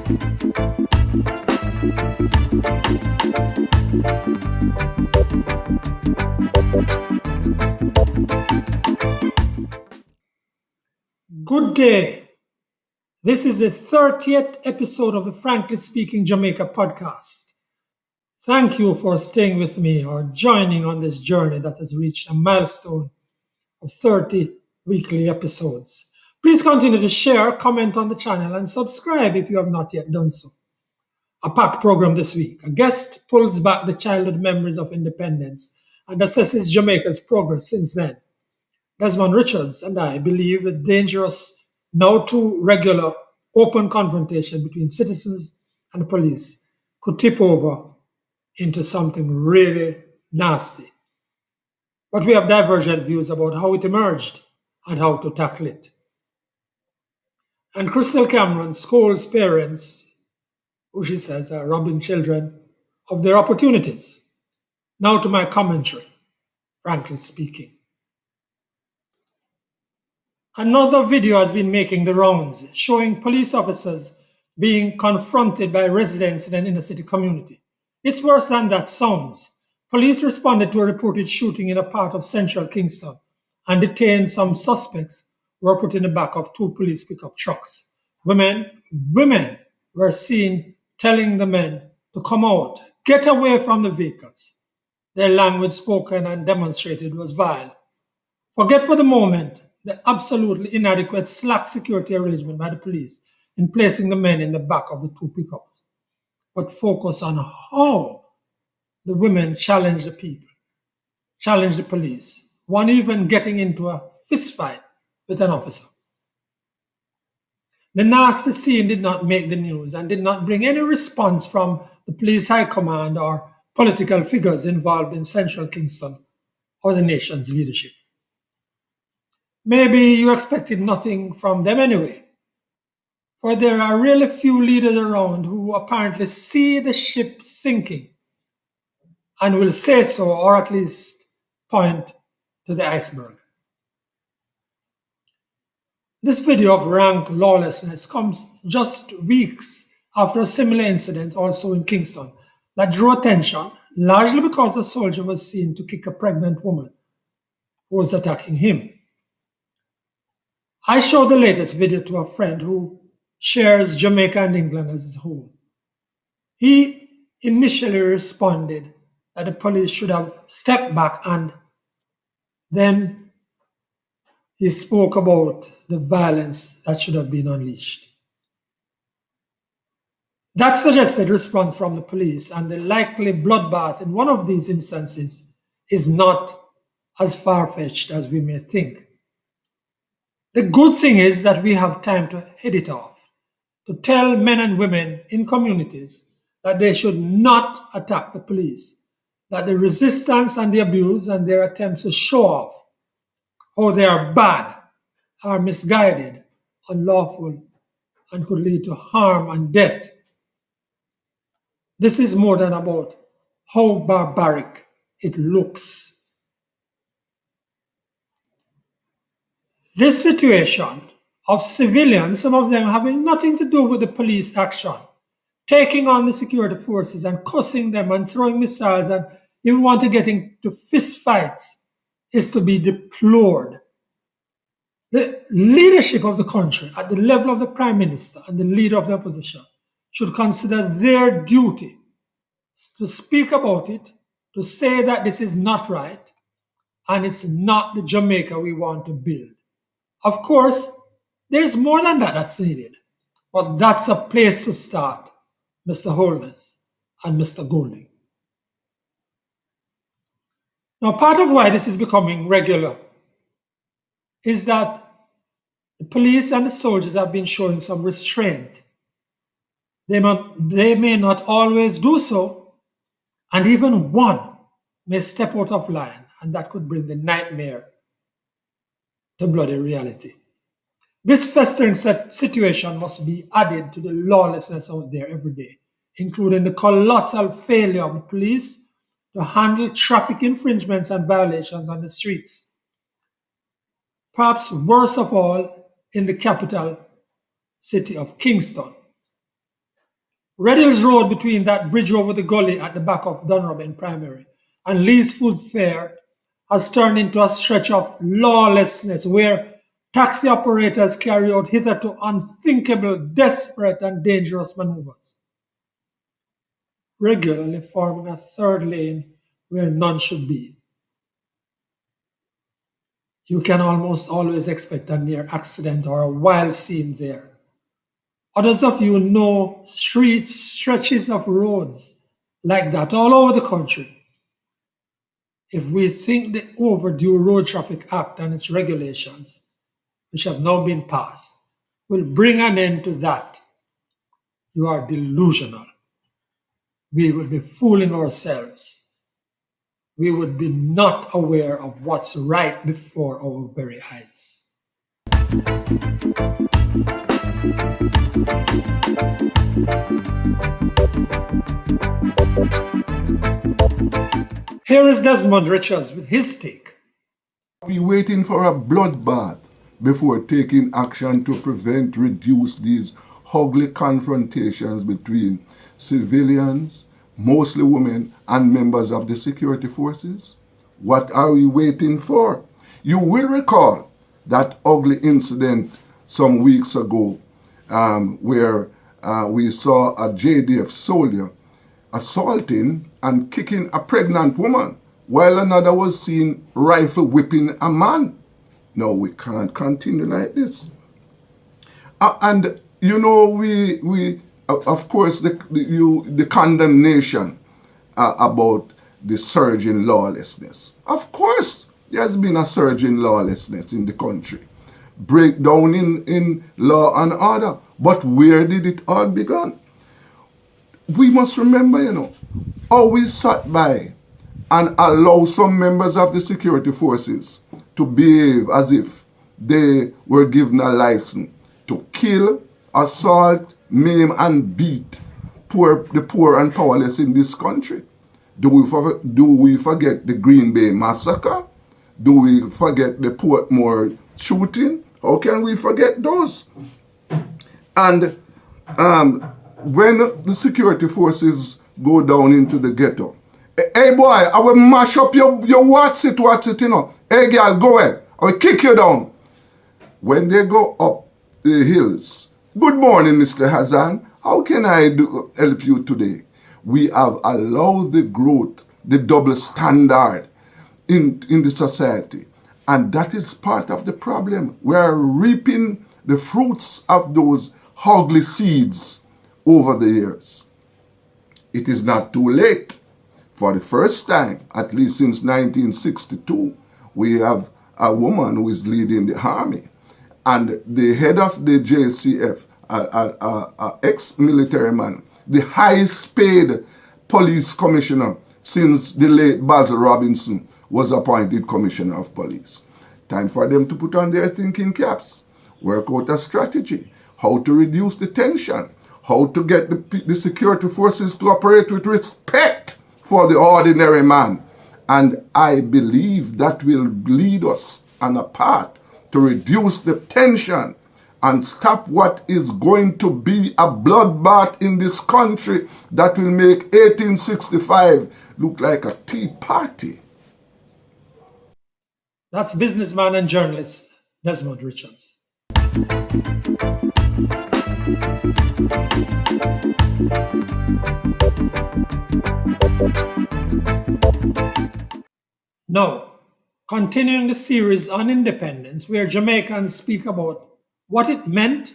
Good day. This is the 30th episode of the Frankly Speaking Jamaica podcast. Thank you for staying with me or joining on this journey that has reached a milestone of 30 weekly episodes. Please continue to share, comment on the channel, and subscribe if you have not yet done so. A packed program this week. A guest pulls back the childhood memories of independence and assesses Jamaica's progress since then. Desmond Richards and I believe the dangerous, now too regular, open confrontation between citizens and police could tip over into something really nasty. But we have divergent views about how it emerged and how to tackle it. And Crystal Cameron scolds parents, who she says are robbing children of their opportunities. Now to my commentary, frankly speaking. Another video has been making the rounds, showing police officers being confronted by residents in an inner city community. It's worse than that sounds. Police responded to a reported shooting in a part of central Kingston and detained some suspects who were put in the back of two police pickup trucks. Women were seen telling the men to come out, get away from the vehicles. Their language spoken and demonstrated was vile. Forget for the moment the absolutely inadequate slack security arrangement by the police in placing the men in the back of the two pickups, but focus on how the women challenged the people, challenged the police, one even getting into a fist fight with an officer. The nasty scene did not make the news and did not bring any response from the police high command or political figures involved in central Kingston or the nation's leadership. Maybe you expected nothing from them anyway, for there are really few leaders around who apparently see the ship sinking and will say so, or at least point to the iceberg. This video of rank lawlessness comes just weeks after a similar incident also in Kingston that drew attention, largely because a soldier was seen to kick a pregnant woman who was attacking him. I showed the latest video to a friend who shares Jamaica and England as his home. He initially responded that the police should have stepped back, and then he spoke about the violence that should have been unleashed. That suggested response from the police and the likely bloodbath in one of these instances is not as far-fetched as we may think. The good thing is that we have time to head it off, to tell men and women in communities that they should not attack the police, that the resistance and the abuse and their attempts to show off how they are bad are misguided, unlawful, and could lead to harm and death. This is more than about how barbaric it looks. This situation of civilians, some of them having nothing to do with the police action, taking on the security forces and cussing them and throwing missiles and even want to get into fist fights, is to be deplored. The leadership of the country at the level of the Prime Minister and the leader of the opposition should consider their duty to speak about it, to say that this is not right and it's not the Jamaica we want to build. Of course, there's more than that that's needed, but that's a place to start, Mr. Holness and Mr. Golding. Now, part of why this is becoming regular is that the police and the soldiers have been showing some restraint. They may not always do so, and even one may step out of line, and that could bring the nightmare to bloody reality. This festering situation must be added to the lawlessness out there every day, including the colossal failure of the police to handle traffic infringements and violations on the streets. Perhaps worst of all in the capital city of Kingston. Red Hills Road between that bridge over the gully at the back of Dunrobin Primary and Lee's Food Fair has turned into a stretch of lawlessness where taxi operators carry out hitherto unthinkable, desperate, and dangerous maneuvers, regularly forming a third lane where none should be. You can almost always expect a near accident or a wild scene there. Others of you know streets, stretches of roads like that all over the country. If we think the overdue Road Traffic Act and its regulations, which have now been passed, will bring an end to that, you are delusional. We would be fooling ourselves. We would be not aware of what's right before our very eyes. Here is Desmond Richards with his take. We waiting for a bloodbath before taking action to prevent, reduce these ugly confrontations between civilians, mostly women, and members of the security forces? What are we waiting for? You will recall that ugly incident some weeks ago where we saw a JDF soldier assaulting and kicking a pregnant woman while another was seen rifle whipping a man. No, we can't continue like this. And you know, we of course the condemnation about the surge in lawlessness. Of course, there has been a surge in lawlessness in the country, breakdown in law and order. But where did it all begin? We must remember, how we sat by and allow some members of the security forces to behave as if they were given a license to kill, assault, maim, and beat the poor and powerless in this country. Do we forget the Green Bay massacre? Do we forget the Portmore shooting? How can we forget those? And when the security forces go down into the ghetto, hey boy, I will mash up your what's it, Hey girl, go ahead. I will kick you down. When they go up the hills, good morning, Mr. Hassan. How can I help you today? We have allowed the growth, the double standard in the society. And that is part of the problem. We are reaping the fruits of those ugly seeds over the years. It is not too late. For the first time, at least since 1962, we have a woman who is leading the army. And the head of the JCF, an ex-military man, the highest paid police commissioner since the late Basil Robinson was appointed commissioner of police. Time for them to put on their thinking caps, work out a strategy, how to reduce the tension, how to get the security forces to operate with respect for the ordinary man. And I believe that will lead us on a path to reduce the tension and stop what is going to be a bloodbath in this country that will make 1865 look like a tea party. That's businessman and journalist Desmond Richards. Now, continuing the series on independence, where Jamaicans speak about what it meant,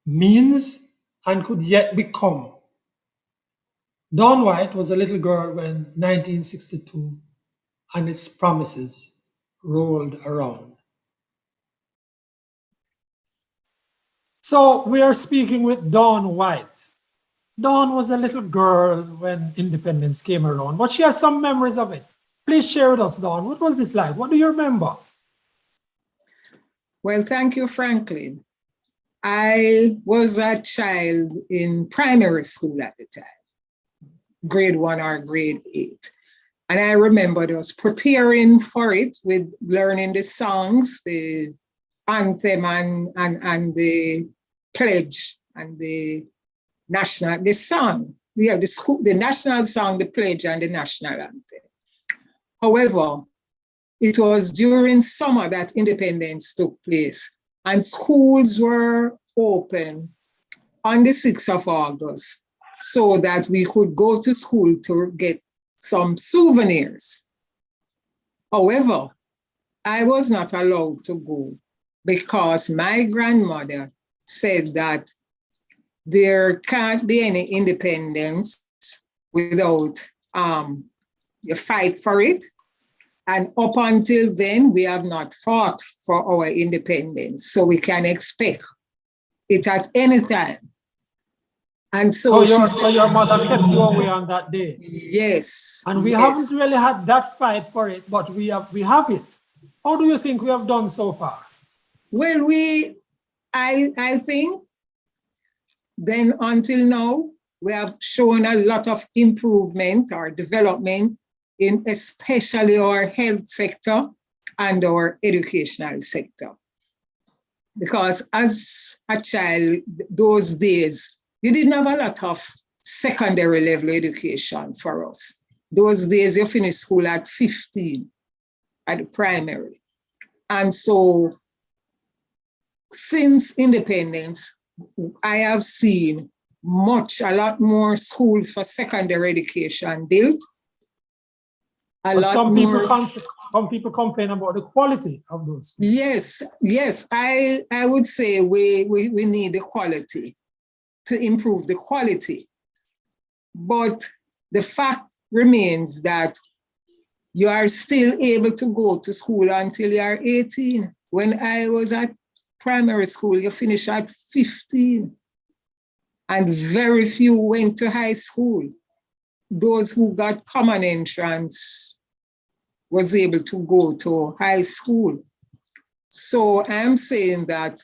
means, and could yet become. Dawn White was a little girl when 1962 and its promises rolled around. So we are speaking with Dawn White. Dawn was a little girl when independence came around, but she has some memories of it. Please share with us, Dawn. What was this like? What do you remember? Well, thank you, Franklin. I was a child in primary school at the time, grade 1 or grade 8. And I remember just preparing for it with learning the songs, the anthem and the pledge and the the song, the national song, the pledge, and the national anthem. However, it was during summer that independence took place, and schools were open on the 6th of August so that we could go to school to get some souvenirs. However, I was not allowed to go because my grandmother said that there can't be any independence without you fight for it. And up until then, we have not fought for our independence. So we can expect it at any time. And so your mother kept you away on that day. Yes. And we haven't really had that fight for it, but we have it. How do you think we have done so far? Well, I think then until now, we have shown a lot of improvement or development in especially our health sector and our educational sector. Because as a child, those days, you didn't have a lot of secondary level education for us. Those days, you finished school at 15 at the primary. And so since independence, I have seen a lot more schools for secondary education built. Some people complain about the quality of those schools. Yes, I would say we need the quality to improve the quality. But the fact remains that you are still able to go to school until you are 18. When I was at primary school, you finish at 15. And very few went to high school. Those who got common entrance was able to go to high school. So I'm saying that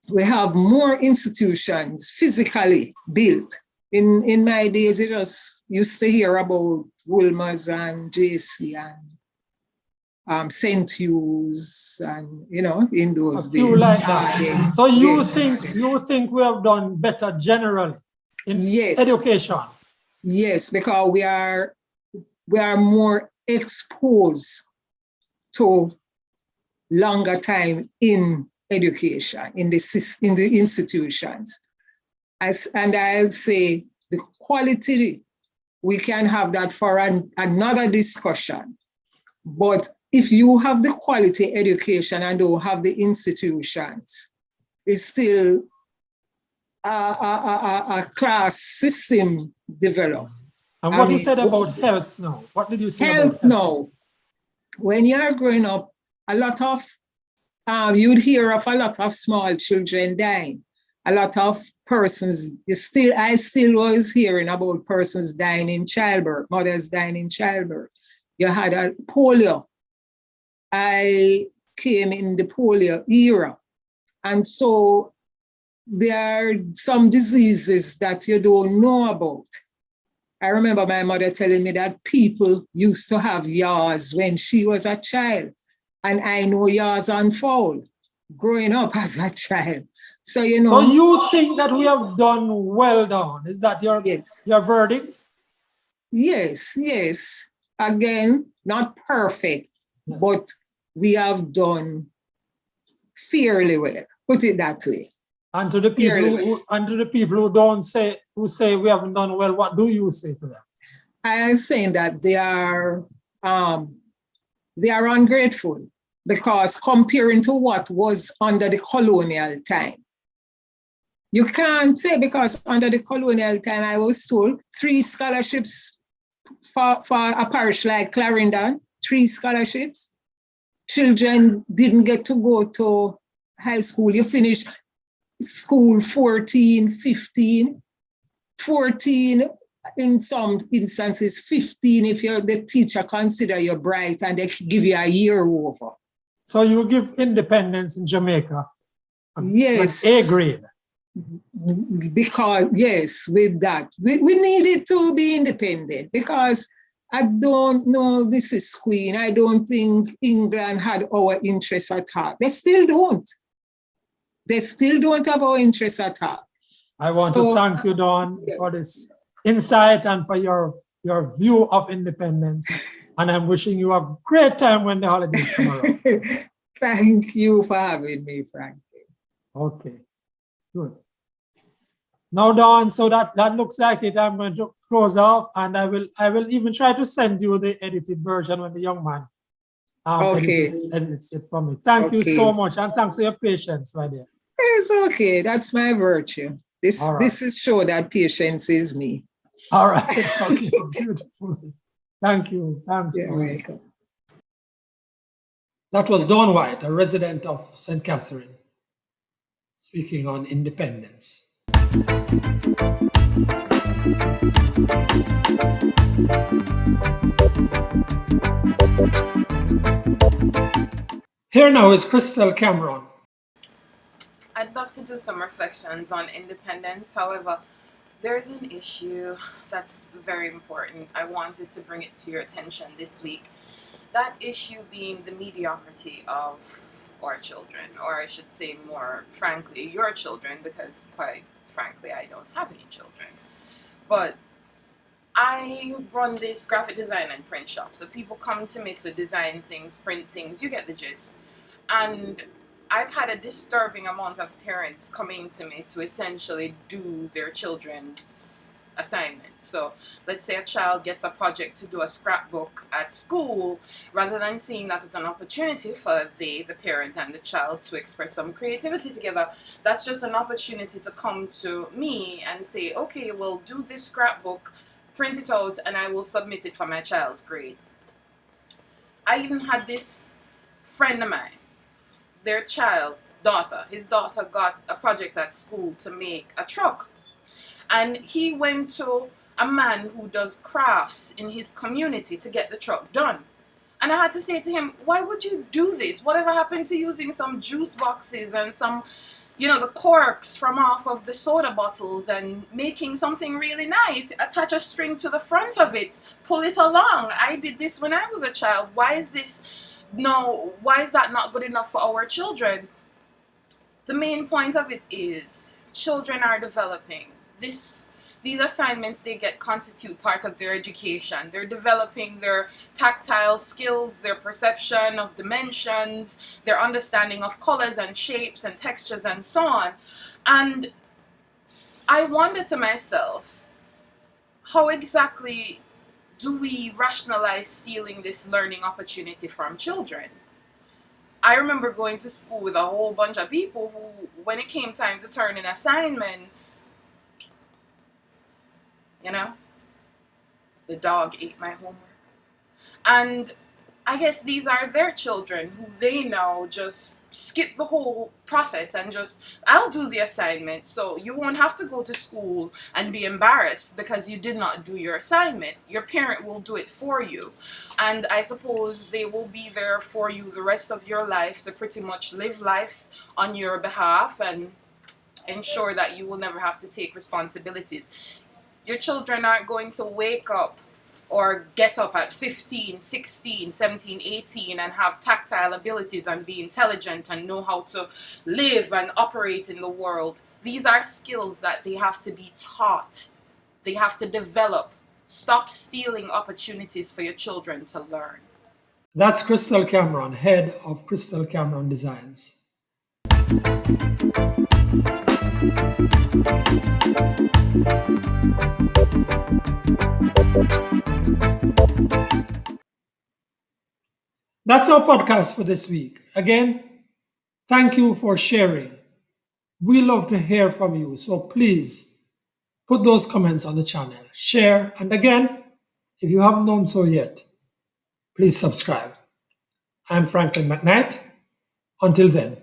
we have more institutions physically built. In my days, you just used to hear about Wolmer's and JC and St. Hugh's and, in those days. Like that. So you think we have done better generally in education? Yes, because we are more exposed to longer time in education, in the institutions. And I'll say the quality, we can have that for another discussion. But if you have the quality education and don't have the institutions, it's still a class system developed. And what you said about health now? What did you say about health now? When you're growing up, a lot of, you'd hear of a lot of small children dying. A lot of persons, I still was hearing about persons dying in childbirth, mothers dying in childbirth. You had a polio. I came in the polio era. And so there are some diseases that you don't know about. I remember my mother telling me that people used to have yaws when she was a child. And I know yaws unfold growing up as a child. So, So you think that we have done well done? Is that your verdict? Yes. Again, not perfect, but we have done fairly well. Put it that way. And to the people who say we haven't done well, what do you say to them? I am saying that they are ungrateful, because comparing to what was under the colonial time, you can't say, because under the colonial time, I was told 3 scholarships for a parish like Clarendon, 3 scholarships. Children didn't get to go to high school. You finish school 14, 15, 14, in some instances 15 if the teacher consider you bright and they give you a year over. So you give independence in Jamaica yes, an A grade. Because yes, with that we needed to be independent, because I don't know, Mrs. Queen, I don't think England had our interests at heart. They still don't have our interests at heart. I want to thank you, Dawn, for this insight and for your view of independence. And I'm wishing you a great time when the holidays come around. Thank you for having me, Frank. Okay, good. Now, Dawn, so that looks like it. I'm going to close off, and I will even try to send you the edited version when the young man edits it for me. Thank you so much, and thanks for your patience, my dear. It's okay. That's my virtue. This is show that patience is me. All right. Okay. Beautiful. Thank you. Thanks. You're welcome. That was Dawn White, a resident of St. Catherine, speaking on independence. Here now is Crystal Cameron. I'd love to do some reflections on independence. However, there's an issue that's very important. I wanted to bring it to your attention this week. That issue being the mediocrity of our children, or I should say more frankly, your children, because quite frankly, I don't have any children. But I run this graphic design and print shop. So people come to me to design things, print things, you get the gist. And I've had a disturbing amount of parents coming to me to essentially do their children's assignments. So let's say a child gets a project to do a scrapbook at school, rather than seeing that as an opportunity for the parent and the child to express some creativity together, that's just an opportunity to come to me and say, okay, well, do this scrapbook, print it out, and I will submit it for my child's grade. I even had this friend of mine, his daughter got a project at school to make a truck. And he went to a man who does crafts in his community to get the truck done. And I had to say to him, why would you do this? Whatever happened to using some juice boxes and some, the corks from off of the soda bottles and making something really nice? Attach a string to the front of it, pull it along. I did this when I was a child. Why is that not good enough for our children? The main point of it is children are developing. These assignments they get constitute part of their education. They're developing their tactile skills, their perception of dimensions, their understanding of colors and shapes and textures and so on. And I wonder to myself, how exactly do we rationalize stealing this learning opportunity from children? I remember going to school with a whole bunch of people who, when it came time to turn in assignments, the dog ate my homework. And I guess these are their children who they now just skip the whole process and I'll do the assignment, so you won't have to go to school and be embarrassed because you did not do your assignment. Your parent will do it for you. And I suppose they will be there for you the rest of your life to pretty much live life on your behalf and ensure that you will never have to take responsibilities. Your children aren't going to wake up or get up at 15, 16, 17, 18 and have tactile abilities and be intelligent and know how to live and operate in the world. These are skills that they have to be taught. They have to develop. Stop stealing opportunities for your children to learn. That's Crystal Cameron, head of Crystal Cameron Designs. That's our podcast for this week. Again, thank you for sharing. We love to hear from you, so please put those comments on the channel, share, and again, if you haven't done so yet, please subscribe. I'm Franklin McKnight. Until then.